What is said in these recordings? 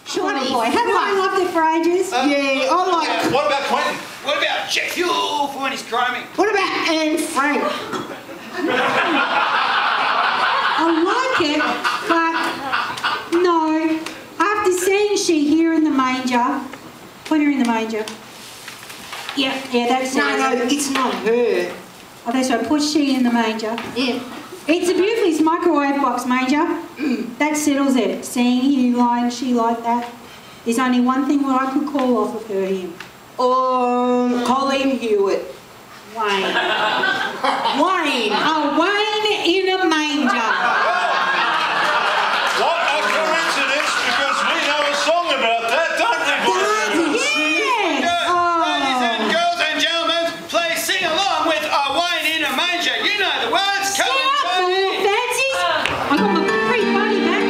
Sure, boy. Haven't I loved it for ages? Yeah, I like... What about Quentin? What about jet fuel for when he's chroming? What about Anne Frank? I like it, but no. After seeing She here in the manger, put her in the manger. Yeah, that's it. No, it's not her. Oh, that's right. Put She in the manger. Yeah. It's a beautifully microwave box manger. That settles it. Seeing you lying She like that. There's only one thing what I could call off of her him. Colleen Hewitt. Wayne. Wayne. Oh, Wayne in a manger. What a coincidence, because we know a song about that, don't we, boys? Yes. Ladies and girls and gentlemen, please sing along with A Wayne in a Manger. You know the words. Come on, Tony. Fancies? I got my free buddy back.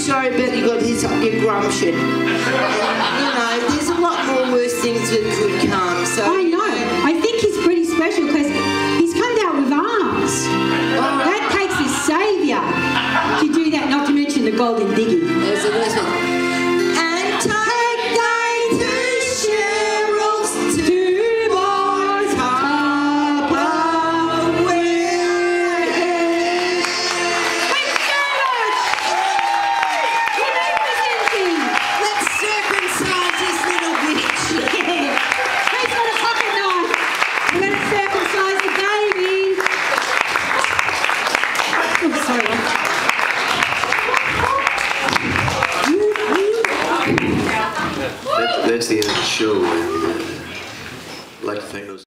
Sorry about you got his up your grumption. There's a lot more worse things that could come. So I know. I think he's pretty special because he's come down with arms. That takes a saviour to do that, not to mention the golden diggy. There's a and take they to Cheryl's two boys Tupperware. Let's circumcise this little bitch. He's got a pocket knife. We're going to circumcise the baby. Oh, sorry. That's the end of the show. And I'd like to thank those.